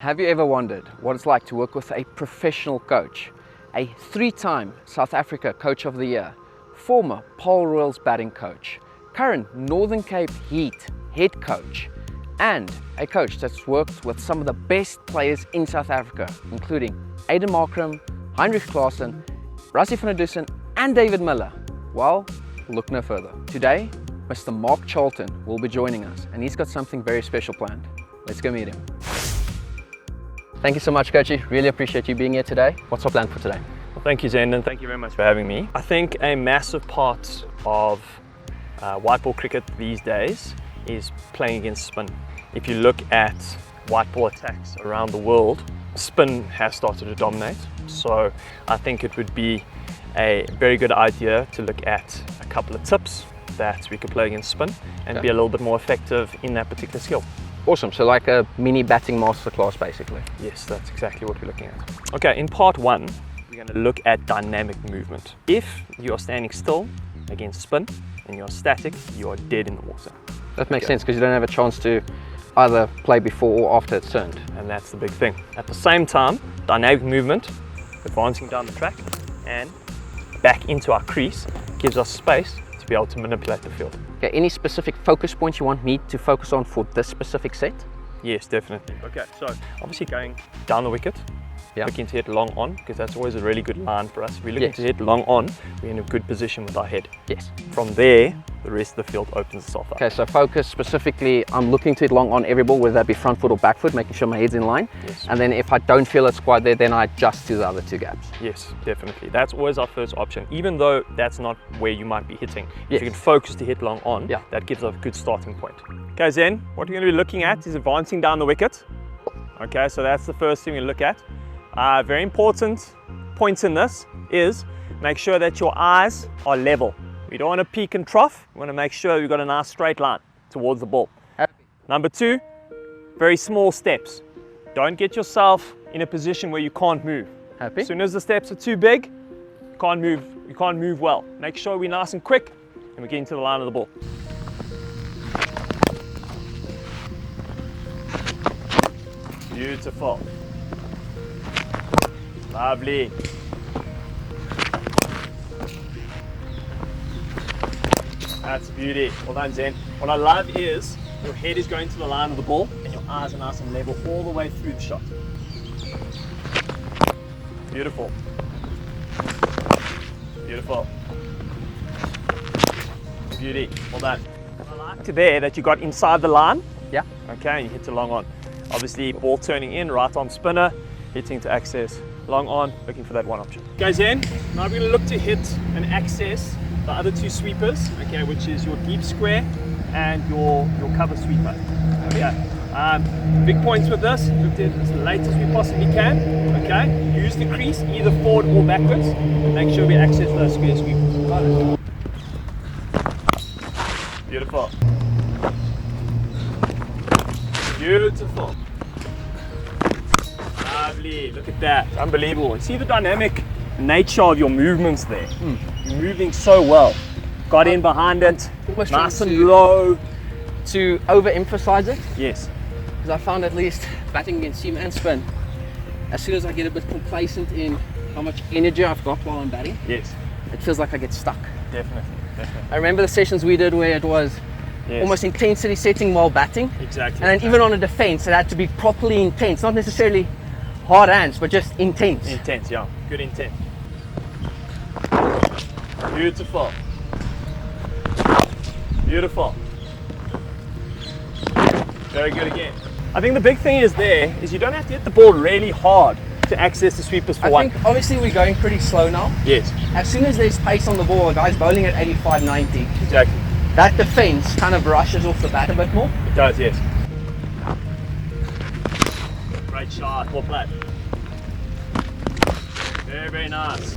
Have you ever wondered what it's like to work with a professional coach, a 3-time South Africa Coach of the Year, former ROYALS batting coach, current Northern Cape Heat head coach, and a coach that's worked with some of the best players in South Africa, including Aiden Markram, Heinrich Klaasen, Rassie van der Dussen, and David Miller? Well, look no further. Today, Mr. Mark Charlton will be joining us, and he's got something very special planned. Let's go meet him. Thank you so much, Coachy. Really appreciate you being here today. What's our plan for today? Well, thank you, Zen, and thank you very much for having me. I think a massive part of white ball cricket these days is playing against spin. If you look at white ball attacks around the world, spin has started to dominate. So I think it would be a very good idea to look at a couple of tips that we could play against spin and be a little bit more effective in that particular skill. Awesome, so like a mini batting masterclass basically. Yes, that's exactly what we're looking at. Okay, in part one, we're going to look at dynamic movement. If you are standing still against spin and you're static, you are dead in the water. That makes sense because you don't have a chance to either play before or after it's turned. And that's the big thing. At the same time, dynamic movement, advancing down the track and back into our crease, gives us space to be able to manipulate the field. Okay, any specific focus points you want me to focus on for this specific set? Yes, definitely. Okay, so obviously going down the wicket, looking to hit long on, because that's always a really good line for us. If we're looking to hit long on, we're in a good position with our head. Yes. From there, the rest of the field opens itself up. Okay, so focus specifically, I'm looking to hit long on every ball, whether that be front foot or back foot, making sure my head's in line. Yes. And then if I don't feel it's quite there, then I adjust to the other two gaps. Yes, definitely. That's always our first option, even though that's not where you might be hitting. If you can focus to hit long on, that gives us a good starting point. Okay, Zen, what we're going to be looking at is advancing down the wicket. Okay, so that's the first thing we look at. Very important point in this is make sure that your eyes are level. We don't want to peak and trough. We want to make sure we've got a nice straight line towards the ball. Number two, very small steps. Don't get yourself in a position where you can't move. As soon as the steps are too big, you can't move well. Make sure we're nice and quick and we're getting to the line of the ball. Beautiful. Lovely. That's beauty. Well done, Zen. What I love is your head is going to the line of the ball and your eyes are nice and level all the way through the shot. Beautiful. Beautiful. Beauty. Well done. I like there that you got inside the line. Yeah. Okay, and you hit the long on. Obviously, ball turning in, right arm spinner, hitting to access long on, looking for that one option. Okay, Zen, now we're going to look to hit and access the other two sweepers, okay, which is your deep square and your cover sweeper. Okay. Big points with this, look at it as late as we possibly can. Okay, use the crease either forward or backwards, and make sure we access those square sweepers. Beautiful. Beautiful. Lovely, look at that, unbelievable. See the dynamic nature of your movements there. You're moving so well. Got in behind it, nice and low. To overemphasize it? Yes. Because I found at least batting against seam and spin, as soon as I get a bit complacent in how much energy I've got while I'm batting, it feels like I get stuck. Definitely. I remember the sessions we did where it was almost intensity setting while batting. Exactly. And then even on a defense, it had to be properly intense, not necessarily hard hands, but just intense. Intense, yeah. Good intent. Beautiful. Beautiful. Very good again. I think the big thing is you don't have to hit the ball really hard to access the sweepers for one. I think obviously we're going pretty slow now. Yes. As soon as there's pace on the ball, a guy's bowling at 85, 90. Exactly. That defense kind of rushes off the bat a bit more. It does, yes. Great shot, well played. Very, very nice.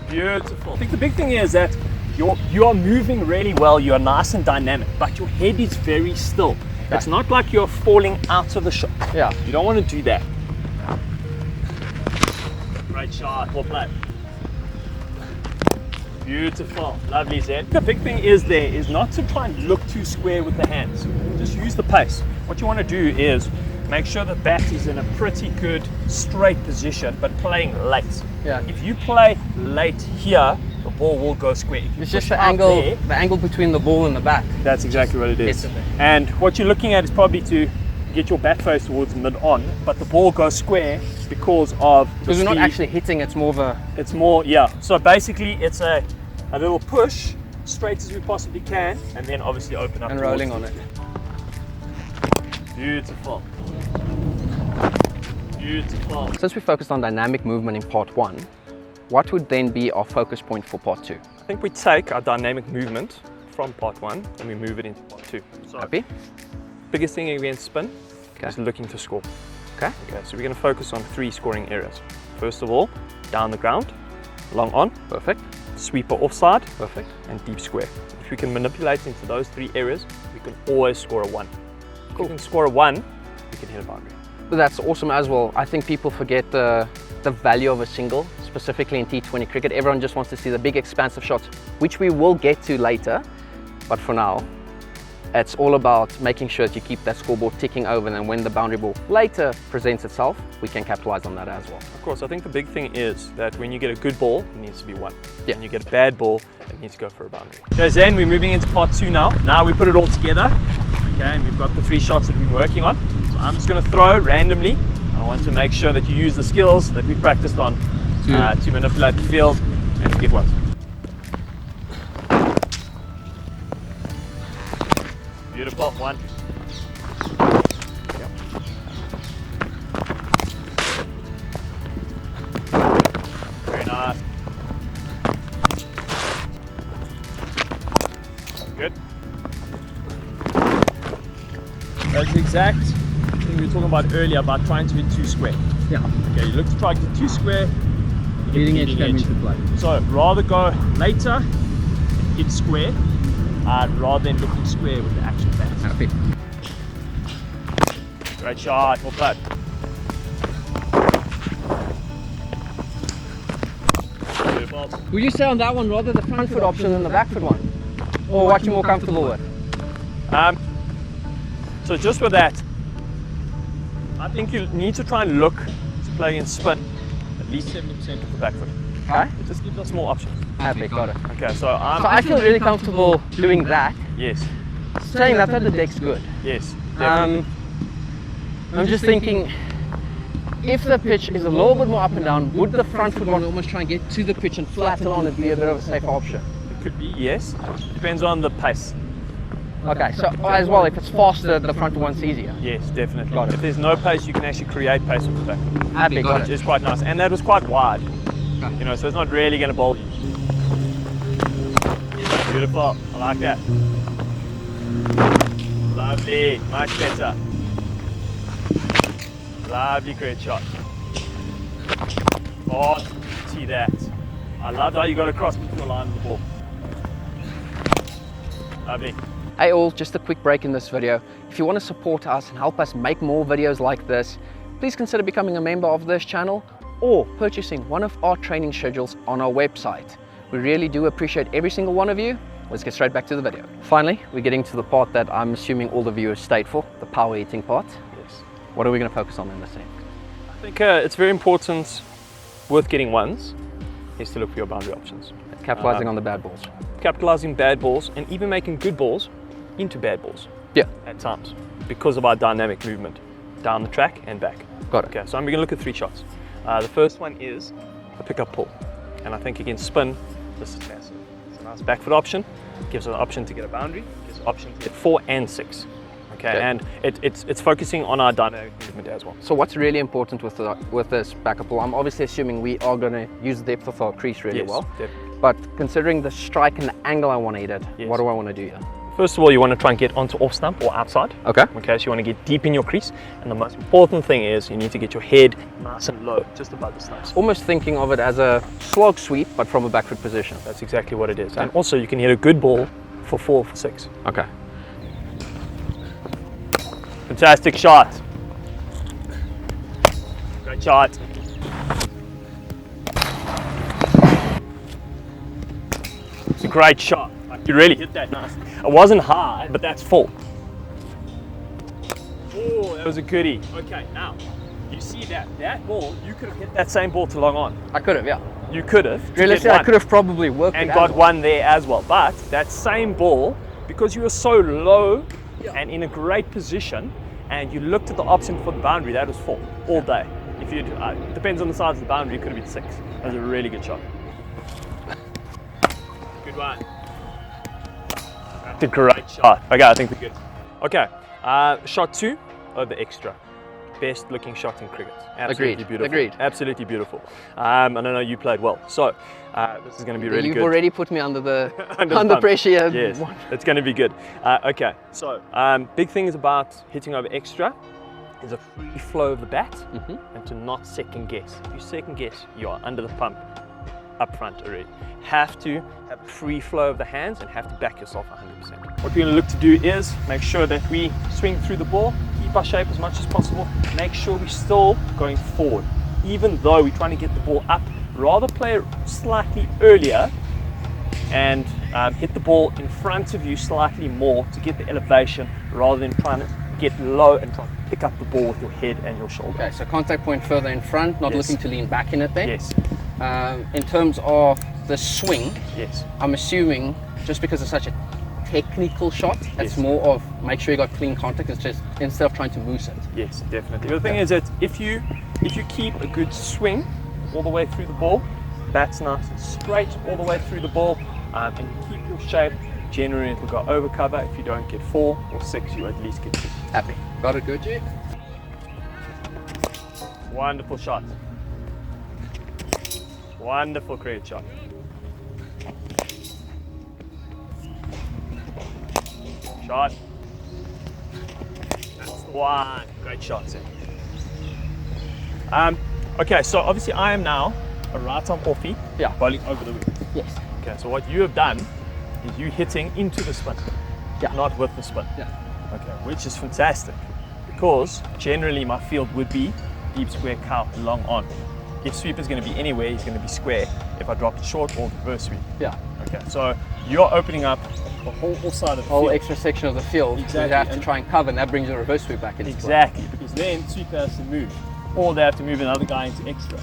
Beautiful. I think the big thing is that you are moving really well, you are nice and dynamic, but your head is very still. Okay. It's not like you're falling out of the shot. Yeah. You don't want to do that. Great shot, well played. Beautiful, lovely, Zen. The big thing is not to try and look too square with the hands. Just use the pace. what you want to do is make sure the bat is in a pretty good straight position, but playing late. Yeah. If you play late here, the ball will go square. If you it's just the angle between the ball and the bat. That's exactly what it is. Yes. And what you're looking at is probably to get your bat face towards mid-on, but the ball goes square because of the Because we're not speed. actually hitting, it's more of a... It's more, yeah. So basically it's a little push, straight as we possibly can, and then obviously open up. And rolling on it. Beautiful. Beautiful. Since we focused on dynamic movement in part 1, what would then be our focus point for part 2? I think we take our dynamic movement from part 1 and we move it into part 2. So Happy? biggest thing against spin is looking to score. Okay. So we're going to focus on 3 scoring areas. First of all, down the ground, long on, Perfect. sweeper offside, Perfect. and deep square. If we can manipulate into those 3 areas, we can always score a 1. If we can score a 1, we can hit a boundary. But that's awesome as well. I think people forget the value of a single, specifically in T20 cricket. Everyone just wants to see the big expansive shots, which we will get to later. But for now, it's all about making sure that you keep that scoreboard ticking over, and then when the boundary ball later presents itself, we can capitalize on that as well. Of course, I think the big thing is that when you get a good ball, it needs to be 1. Yeah. When you get a bad ball, it needs to go for a boundary. Okay, Zen, we're moving into part 2 now. Now we put it all together. Okay, and we've got the 3 shots that we've been working on. So I'm just going to throw randomly. I want to make sure that you use the skills that we practiced on to manipulate the field and get ones. Beautiful, 1. Yep. Very nice. Good. That's the exact thing we were talking about earlier about trying to hit 2 square. Yeah. Okay, you look to try to get 2 square. Leading edge came into play. So rather go later and hit square, rather than looking square with the actual bat. Happy. Great shot, more flat. Beautiful. Would you say on that one rather the front foot option than the back foot one? Or what you're more comfortable with? So just with that, I think you need to try and look to play in spin at least 70% of the back foot. Okay. It just gives us more options. Happy, got it. Okay, so I feel really comfortable doing that. Yes. Saying that the deck's good. Yes, definitely. I'm just thinking, if the pitch is a little bit more up and down, would the front foot one almost try and get to the pitch and flatten on and be a bit of a safer option? It could be, yes. Depends on the pace. Okay, so as well, if it's faster, the front one's easier. Yes, definitely. Got it. If there's no pace, you can actually create pace with the back foot. Happy, got Which it. is quite nice. And that was quite wide. Okay. You know, so it's not really going to bowl you. Beautiful. I like that. Lovely. Much better. Lovely, great shot. Oh, see that. I love how you got across the line of the ball. Lovely. Hey all, just a quick break in this video. If you want to support us and help us make more videos like this, please consider becoming a member of this channel or purchasing one of our training schedules on our website. We really do appreciate every single one of you. Let's get straight back to the video. Finally, we're getting to the part that I'm assuming all the viewers stayed for, the power hitting part. Yes. What are we going to focus on in this thing? I think it's very important with getting ones is to look for your boundary options. Capitalizing on the bad balls. Capitalizing bad balls and even making good balls into bad balls. Yeah. At times because of our dynamic movement down the track and back. Got it. Okay, so I'm going to look at 3 shots. The first one is a pick-up pull. And I think against spin, this is massive. It's a nice back foot option. Gives us an option to get a boundary. Gives an option to get 4 and 6. Okay, and it's focusing on our dynamic movement as well. So what's really important with this backup pull? I'm obviously assuming we are going to use the depth of our crease really well. Definitely. But considering the strike and the angle I want to hit it, what do I want to do here? First of all, you want to try and get onto off stump or outside. Okay. Okay, so you want to get deep in your crease. And the most important thing is you need to get your head nice and low, just above the stumps. Almost thinking of it as a slog sweep, but from a back foot position. That's exactly what it is. Okay. And also you can hit a good ball for 4 for 6. Okay. Fantastic shot. Great shot. It's a great shot. Like, you really hit that nice. It wasn't high, but that's full. Oh, that was a goodie. Okay, now, you see that ball, you could have hit that same ball to long on. I could have, yeah. You could have. Realistically, I could have probably worked and it got out. one there as well. But that same ball, because you were so low and in a great position, and you looked at the option for the boundary, that was 4 all day. If you depends on the size of the boundary, it could have been 6. That was a really good shot. Good one. That's a great shot. Okay, I think we're good. Okay, shot 2 over extra. Best looking shot in cricket. Absolutely Agreed. beautiful. Agreed. Absolutely beautiful. And I know you played well. So this is going to be really good. You've already put me under the under pressure here. Yes, it's going to be good. Okay, so big things about hitting over extra is a free flow of the bat and to not second guess. If you second guess, you are under the pump up front already. Have to have a free flow of the hands and have to back yourself 100%. What we're going to look to do is make sure that we swing through the ball, keep our shape as much as possible, make sure we're still going forward. Even though we're trying to get the ball up, rather play slightly earlier and hit the ball in front of you slightly more to get the elevation rather than trying to get low and try to pick up the ball with your head and your shoulder. Okay, so contact point further in front, not looking to lean back in it then. Yes. In terms of the swing, Yes. I'm assuming just because it's such a technical shot, it's more of make sure you got clean contact instead of trying to moose it. Yes, definitely. The thing is that if you keep a good swing all the way through the ball, that's nice and straight all the way through the ball, and you keep your shape, generally it will go over cover. If you don't get 4 or 6, you at least get 2. Happy. Got it good, Jake? Wonderful shot. Wonderful cricket shot. Shot. That's the one. Great shot, Sam. Okay, so obviously I am now a right arm offie, bowling over the wicket. Yes. Okay, so what you have done is you hitting into the spin, not with the spin. Okay, which is fantastic because generally my field would be deep square cow long on. If sweep is going to be anywhere, he's going to be square if I drop it short or reverse sweep. Yeah. Okay, so you're opening up the whole side of the whole field. extra section of the field. Exactly. You have to try and cover, and that brings your reverse sweep back into Exactly, because then sweeper has to move, or they have to move another guy into extra.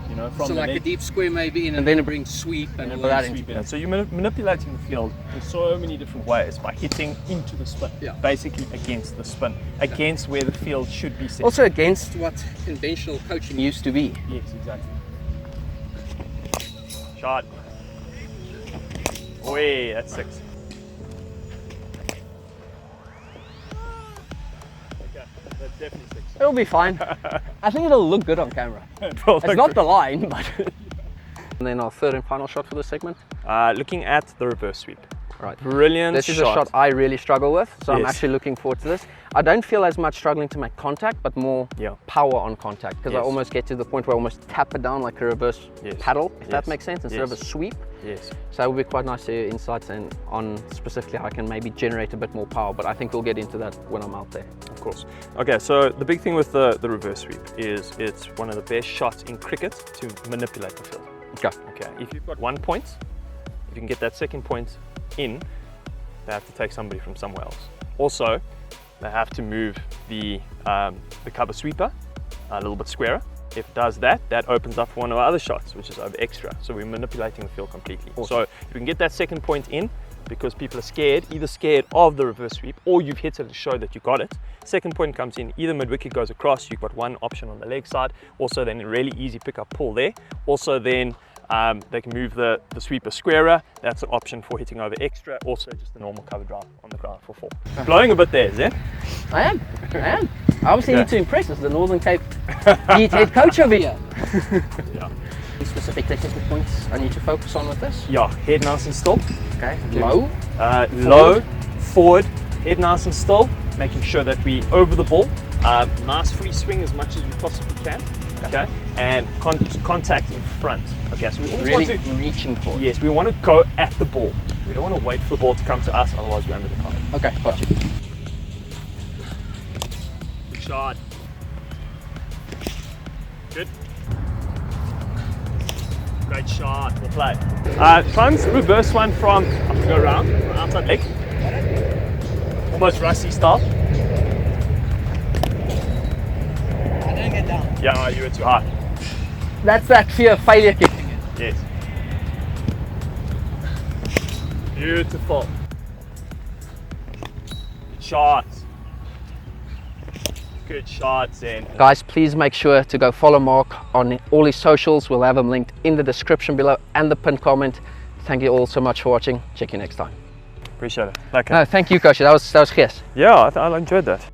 You know, from so the like leg. a deep square maybe, and then it brings sweep and all that sweep into in. So you're manipulating the field in so many different ways by hitting into the spin, basically against the spin, against where the field should be set. Also against what conventional coaching used to be. Yes, exactly. Shot. Oi, that's 6. Okay, that's definitely 6. It'll be fine. I think it'll look good on camera. It's not the line, but... And then our third and final shot for this segment. Looking at the reverse sweep. Right. Brilliant This is a shot I really struggle with, so I'm Yes. actually looking forward to this. I don't feel as much struggling to make contact, but more power on contact, because I almost get to the point where I almost tap it down like a reverse paddle, if that makes sense, instead of a sweep. Yes. So it would be quite nice to hear insights on specifically how I can maybe generate a bit more power, but I think we'll get into that when I'm out there. Of course. Okay, so the big thing with the reverse sweep is it's one of the best shots in cricket to manipulate the field. Okay, if you've got 1 point, if you can get that second point in, they have to take somebody from somewhere else. Also, they have to move the cover sweeper a little bit squarer. If it does that, that opens up one of our other shots, which is over extra. So we're manipulating the field completely. Awesome. So if we can get that second point in, because people are scared, either scared of the reverse sweep or you've hit it to show that you got it. Second point comes in, either mid-wicket goes across, you've got one option on the leg side. Also then a really easy pick-up pull there. Also then they can move the sweeper squarer. That's an option for hitting over extra. Also just a normal cover drive on the ground for 4. Blowing a bit there, Zen. I am. I obviously need to impress as the Northern Cape head coach over here. Any specific technical points I need to focus on with this? Yeah, head nice and still. Okay, low. Low, forward, head nice and still, making sure that we over the ball. Nice free swing as much as you possibly can. Okay, and contact in front. Okay, so we always really want to reaching for it. Yes, we want to go at the ball. We don't want to wait for the ball to come to us, otherwise we're under the cover. Okay, got you. Good shot. Good. Great shot. We'll play. Try and reverse one from go around outside leg, almost Rusty style. Yeah, you were too high. That's that fear of failure kicking in. Yes. Beautiful. Good shot. Good shot, Zen. Guys, please make sure to go follow Mark on all his socials. We'll have them linked in the description below and the pinned comment. Thank you all so much for watching. Check you next time. Appreciate it. Okay. No, thank you, Coach. That was yes. Yeah, I enjoyed that.